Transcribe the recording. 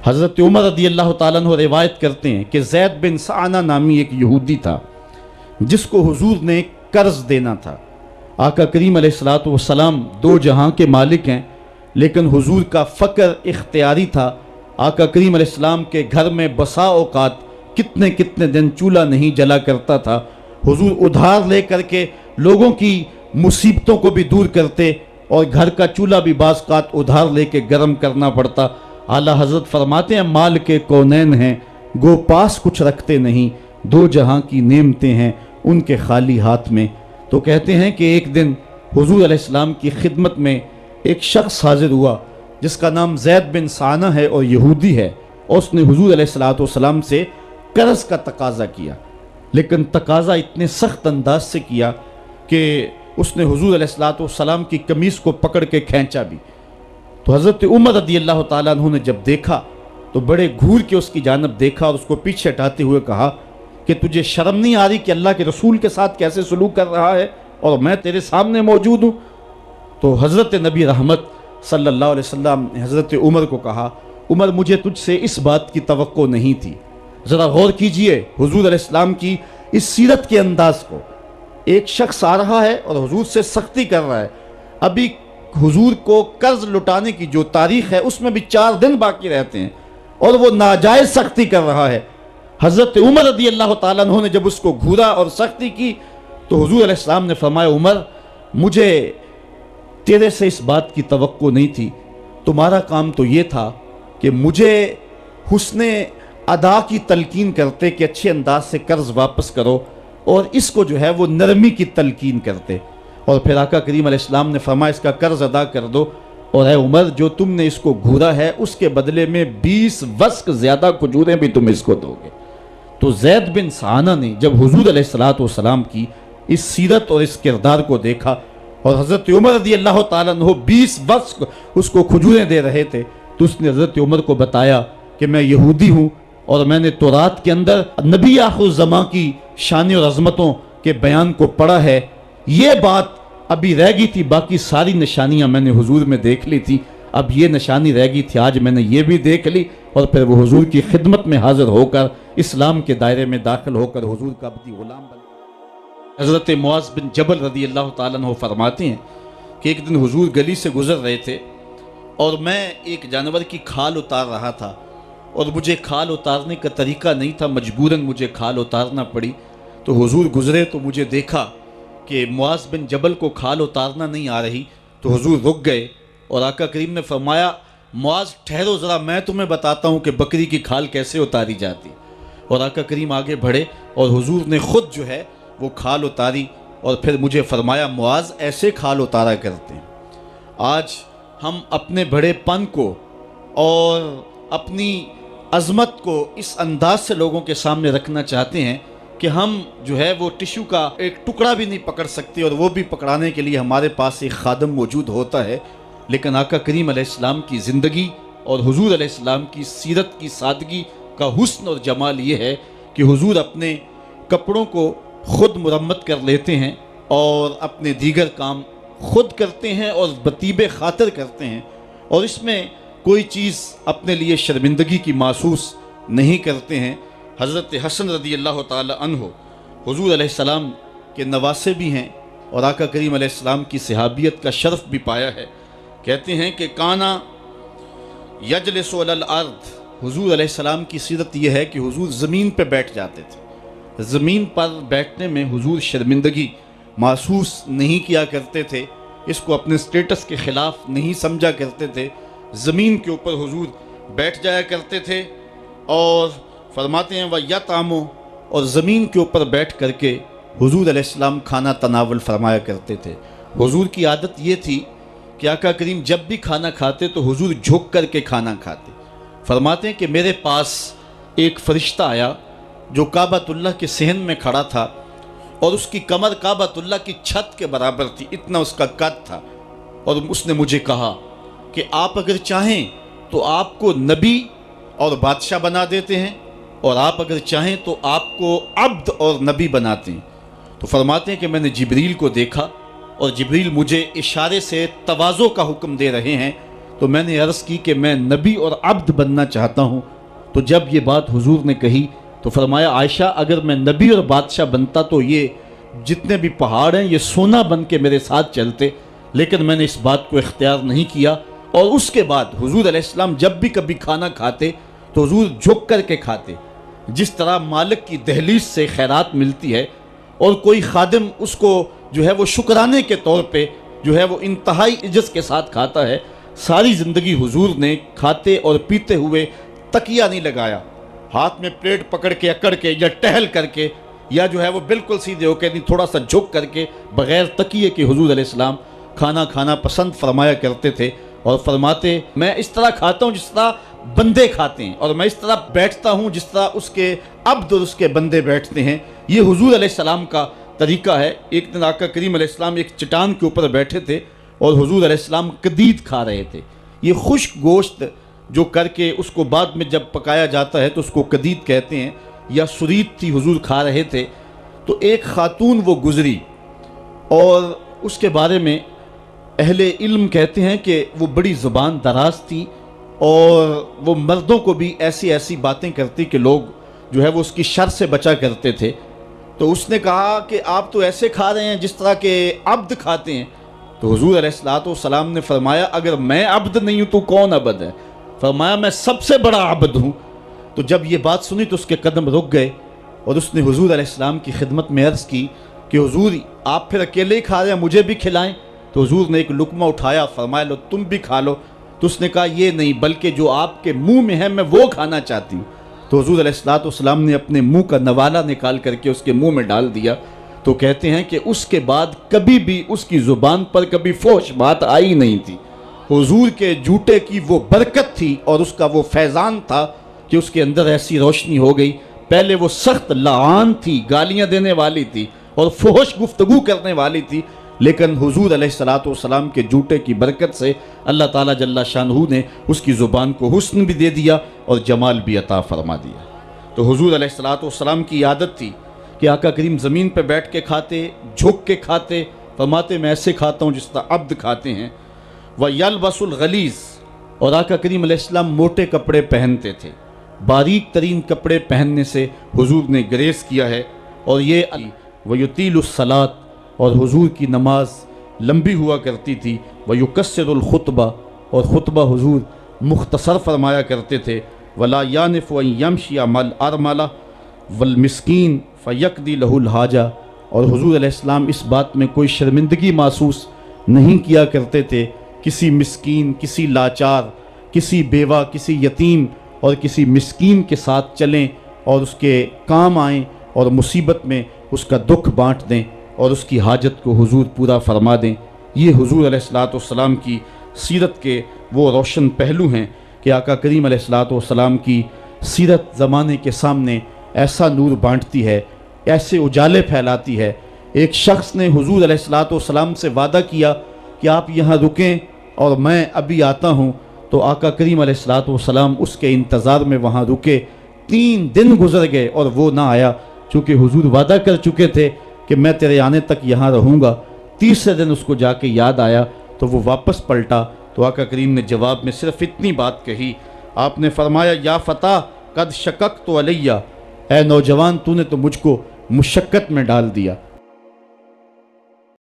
حضرت عمر رضی اللہ تعالیٰ عنہ روایت کرتے ہیں کہ زید بن سعانہ نامی ایک یہودی تھا جس کو حضور نے قرض دینا تھا۔ آقا کریم علیہ السلام دو جہاں کے مالک ہیں، لیکن حضور کا فقر اختیاری تھا۔ آقا کریم علیہ السلام کے گھر میں بسا اوقات کتنے کتنے دن چولہا نہیں جلا کرتا تھا۔ حضور ادھار لے کر کے لوگوں کی مصیبتوں کو بھی دور کرتے، اور گھر کا چولہا بھی بعض اوقات ادھار لے کے گرم کرنا پڑتا۔ اعلیٰ حضرت فرماتے ہیں مال کے کونین ہیں گو پاس کچھ رکھتے نہیں، دو جہاں کی نعمتیں ہیں ان کے خالی ہاتھ میں۔ تو کہتے ہیں کہ ایک دن حضور علیہ السلام کی خدمت میں ایک شخص حاضر ہوا جس کا نام زید بن سعانہ ہے اور یہودی ہے، اور اس نے حضور علیہ السلام سے قرض کا تقاضا کیا، لیکن تقاضا اتنے سخت انداز سے کیا کہ اس نے حضور علیہ السلام کی قمیص کو پکڑ کے کھینچا بھی۔ تو حضرت عمر رضی اللہ تعالیٰ عنہ نے جب دیکھا تو بڑے گھور کے اس کی جانب دیکھا اور اس کو پیچھے ہٹاتے ہوئے کہا کہ تجھے شرم نہیں آ رہی کہ اللہ کے رسول کے ساتھ کیسے سلوک کر رہا ہے اور میں تیرے سامنے موجود ہوں؟ تو حضرت نبی رحمت صلی اللہ علیہ وسلم نے حضرت عمر کو کہا عمر مجھے تجھ سے اس بات کی توقع نہیں تھی، ذرا غور کیجئے حضور علیہ السلام کی اس سیرت کے انداز کو۔ ایک شخص آ رہا ہے اور حضور سے سختی کر رہا ہے، ابھی حضور کو قرض لٹانے کی جو تاریخ ہے اس میں بھی 4 دن باقی رہتے ہیں اور وہ ناجائز سختی کر رہا ہے۔ حضرت عمر رضی اللہ تعالیٰ عنہ نے جب اس کو گھورا اور سختی کی تو حضور علیہ السلام نے فرمایا عمر مجھے تیرے سے اس بات کی توقع نہیں تھی، تمہارا کام تو یہ تھا کہ مجھے حسن ادا کی تلقین کرتے کہ اچھے انداز سے قرض واپس کرو، اور اس کو جو ہے وہ نرمی کی تلقین کرتے، اور پھر آقا کریم علیہ السلام نے فرمایا اس کا قرض ادا کر دو، اور اے عمر جو تم نے اس کو گھورا ہے اس کے بدلے میں 20 وسق زیادہ کھجوریں بھی تم اس کو دو گے۔ تو زید بن سعانہ نے جب حضور علیہ السلام کی اس سیرت اور اس کردار کو دیکھا، اور حضرت عمر رضی اللہ تعالیٰ عنہ 20 وسق اس کو کھجوریں دے رہے تھے، تو اس نے حضرت عمر کو بتایا کہ میں یہودی ہوں اور میں نے تورات کے اندر نبی آخر الزماں کی شان اور عظمتوں کے بیان کو پڑھا ہے، یہ بات ابھی رہ گئی تھی، باقی ساری نشانیاں میں نے حضور میں دیکھ لی تھی، اب یہ نشانی رہ گئی تھی، آج میں نے یہ بھی دیکھ لی، اور پھر وہ حضور کی خدمت میں حاضر ہو کر اسلام کے دائرے میں داخل ہو کر حضور کا عبدی غلام بن۔ حضرت معاذ بن جبل رضی اللہ تعالیٰ عنہ فرماتے ہیں کہ ایک دن حضور گلی سے گزر رہے تھے اور میں ایک جانور کی کھال اتار رہا تھا، اور مجھے کھال اتارنے کا طریقہ نہیں تھا، مجبوراً مجھے کھال اتارنا پڑی۔ تو حضور گزرے تو مجھے دیکھا کہ معاذ بن جبل کو کھال اتارنا نہیں آ رہی، تو حضور رک گئے اور آقا کریم نے فرمایا معاذ ٹھہرو ذرا میں تمہیں بتاتا ہوں کہ بکری کی کھال کیسے اتاری جاتی، اور آقا کریم آگے بڑھے اور حضور نے خود جو ہے وہ کھال اتاری، اور پھر مجھے فرمایا معاذ ایسے کھال اتارا کرتے ہیں۔ آج ہم اپنے بڑے پن کو اور اپنی عظمت کو اس انداز سے لوگوں کے سامنے رکھنا چاہتے ہیں کہ ہم جو ہے وہ ٹشو کا ایک ٹکڑا بھی نہیں پکڑ سکتے، اور وہ بھی پکڑانے کے لیے ہمارے پاس ایک خادم موجود ہوتا ہے، لیکن آقا کریم علیہ السلام کی زندگی اور حضور علیہ السلام کی سیرت کی سادگی کا حسن اور جمال یہ ہے کہ حضور اپنے کپڑوں کو خود مرمت کر لیتے ہیں اور اپنے دیگر کام خود کرتے ہیں اور بطیب خاطر کرتے ہیں، اور اس میں کوئی چیز اپنے لیے شرمندگی کی محسوس نہیں کرتے ہیں۔ حضرت حسن رضی اللہ تعالی عنہ حضور علیہ السلام کے نواسے بھی ہیں اور آقا کریم علیہ السلام کی صحابیت کا شرف بھی پایا ہے۔ کہتے ہیں کہ کانا یجلس علی الارض، حضور علیہ السلام کی سیرت یہ ہے کہ حضور زمین پہ بیٹھ جاتے تھے، زمین پر بیٹھنے میں حضور شرمندگی محسوس نہیں کیا کرتے تھے، اس کو اپنے سٹیٹس کے خلاف نہیں سمجھا کرتے تھے، زمین کے اوپر حضور بیٹھ جایا کرتے تھے، اور فرماتے ہیں وَيَطْعَمُ، اور زمین کے اوپر بیٹھ کر کے حضور علیہ السلام کھانا تناول فرمایا کرتے تھے۔ حضور کی عادت یہ تھی کہ آقا کریم جب بھی کھانا کھاتے تو حضور جھک کر کے کھانا کھاتے۔ فرماتے ہیں کہ میرے پاس ایک فرشتہ آیا جو کعبۃ اللہ کے صحن میں کھڑا تھا، اور اس کی کمر کعبۃ اللہ کی چھت کے برابر تھی، اتنا اس کا قد تھا، اور اس نے مجھے کہا کہ آپ اگر چاہیں تو آپ کو نبی اور بادشاہ بنا دیتے ہیں، اور آپ اگر چاہیں تو آپ کو عبد اور نبی بناتے ہیں۔ تو فرماتے ہیں کہ میں نے جبریل کو دیکھا، اور جبریل مجھے اشارے سے تواضع کا حکم دے رہے ہیں، تو میں نے عرض کی کہ میں نبی اور عبد بننا چاہتا ہوں۔ تو جب یہ بات حضور نے کہی تو فرمایا عائشہ اگر میں نبی اور بادشاہ بنتا تو یہ جتنے بھی پہاڑ ہیں یہ سونا بن کے میرے ساتھ چلتے، لیکن میں نے اس بات کو اختیار نہیں کیا۔ اور اس کے بعد حضور علیہ السلام جب بھی کبھی کھانا کھاتے تو حضور جھک کر کے کھاتے، جس طرح مالک کی دہلیز سے خیرات ملتی ہے اور کوئی خادم اس کو جو ہے وہ شکرانے کے طور پہ جو ہے وہ انتہائی عجز کے ساتھ کھاتا ہے، ساری زندگی حضور نے کھاتے اور پیتے ہوئے تکیہ نہیں لگایا، ہاتھ میں پلیٹ پکڑ کے اکڑ کے یا ٹہل کر کے یا جو ہے وہ بالکل سیدھے ہو کے نہیں، تھوڑا سا جھک کر کے بغیر تکیے کے حضور علیہ السلام کھانا کھانا پسند فرمایا کرتے تھے، اور فرماتے میں اس طرح کھاتا ہوں جس طرح بندے کھاتے ہیں، اور میں اس طرح بیٹھتا ہوں جس طرح اس کے عبد اور اس کے بندے بیٹھتے ہیں۔ یہ حضور علیہ السلام کا طریقہ ہے۔ ایک دن آقا کریم علیہ السلام ایک چٹان کے اوپر بیٹھے تھے اور حضور علیہ السلام قدید کھا رہے تھے۔ یہ خشک گوشت جو کر کے اس کو بعد میں جب پکایا جاتا ہے تو اس کو قدید کہتے ہیں، یا سرید تھی، حضور کھا رہے تھے۔ تو ایک خاتون وہ گزری اور اس کے بارے میں اہل علم کہتے ہیں کہ وہ بڑی زبان دراز تھی اور وہ مردوں کو بھی ایسی ایسی باتیں کرتی کہ لوگ جو ہے وہ اس کی شر سے بچا کرتے تھے۔ تو اس نے کہا کہ آپ تو ایسے کھا رہے ہیں جس طرح کہ عبد کھاتے ہیں۔ تو حضور علیہ السلام نے فرمایا اگر میں عبد نہیں ہوں تو کون عبد ہے؟ فرمایا میں سب سے بڑا عبد ہوں۔ تو جب یہ بات سنی تو اس کے قدم رک گئے اور اس نے حضور علیہ السلام کی خدمت میں عرض کی کہ حضور آپ پھر اکیلے ہی کھا رہے ہیں، مجھے بھی کھلائیں۔ تو حضور نے ایک لقمہ اٹھایا، فرمایا لو تم بھی کھا لو۔ تو اس نے کہا یہ نہیں، بلکہ جو آپ کے منہ میں ہے میں وہ کھانا چاہتی ہوں۔ تو حضور علیہ السلام نے اپنے منہ کا نوالا نکال کر کے اس کے منہ میں ڈال دیا۔ تو کہتے ہیں کہ اس کے بعد کبھی بھی اس کی زبان پر کبھی فحش بات آئی نہیں تھی۔ حضور کے جوٹے کی وہ برکت تھی اور اس کا وہ فیضان تھا کہ اس کے اندر ایسی روشنی ہو گئی۔ پہلے وہ سخت لعان تھی، گالیاں دینے والی تھی اور فحش گفتگو کرنے والی تھی، لیکن حضور علیہ السلام کے جوٹے کی برکت سے اللہ تعالیٰ جل شانہ نے اس کی زبان کو حسن بھی دے دیا اور جمال بھی عطا فرما دیا۔ تو حضور علیہ السلام کی عادت تھی کہ آقا کریم زمین پہ بیٹھ کے کھاتے، جھک کے کھاتے، فرماتے میں ایسے کھاتا ہوں جس طرح عبد کھاتے ہیں۔ وَيَلْبَسُ الْغَلِيظ، اور آقا کریم علیہ السلام موٹے کپڑے پہنتے تھے، باریک ترین کپڑے پہننے سے حضور نے گریز کیا ہے۔ اور یہ وَيُطِيلُ الصَّلَاةَ، اور حضور کی نماز لمبی ہوا کرتی تھی۔ وَيُكَسِّرُ الْخُطْبَةَ، اور خطبہ حضور مختصر فرمایا کرتے تھے۔ وَلَا يَانِفُ أَن يَمْشِيَ مَعَ الْأَرْمَلَةِ وَالْمِسْكِينِ فَيَقْضِي لَهُ الْحَاجَةَ، اور حضور علیہ السلام اس بات میں کوئی شرمندگی محسوس نہیں کیا کرتے تھے کسی مسکین، کسی لاچار، کسی بیوہ، کسی یتیم اور کسی مسکین کے ساتھ چلیں اور اس کے کام آئیں اور مصیبت میں اس کا دکھ بانٹ دیں اور اس کی حاجت کو حضور پورا فرما دیں۔ یہ حضور علیہ السلام کی سیرت کے وہ روشن پہلو ہیں کہ آقا کریم علیہ السلام کی سیرت زمانے کے سامنے ایسا نور بانٹتی ہے، ایسے اجالے پھیلاتی ہے۔ ایک شخص نے حضور علیہ السلام سے وعدہ کیا کہ آپ یہاں رکیں اور میں ابھی آتا ہوں، تو آقا کریم علیہ السلام اس کے انتظار میں وہاں رکے۔ 3 دن گزر گئے اور وہ نہ آیا، چونکہ حضور وعدہ کر چکے تھے کہ میں تیرے آنے تک یہاں رہوں گا۔ تیسرے دن اس کو جا کے یاد آیا تو وہ واپس پلٹا، تو آقا کریم نے جواب میں صرف اتنی بات کہی، آپ نے فرمایا یا فتیٰ قد شککت علیہ، اے نوجوان تو نے تو مجھ کو مشقت میں ڈال دیا۔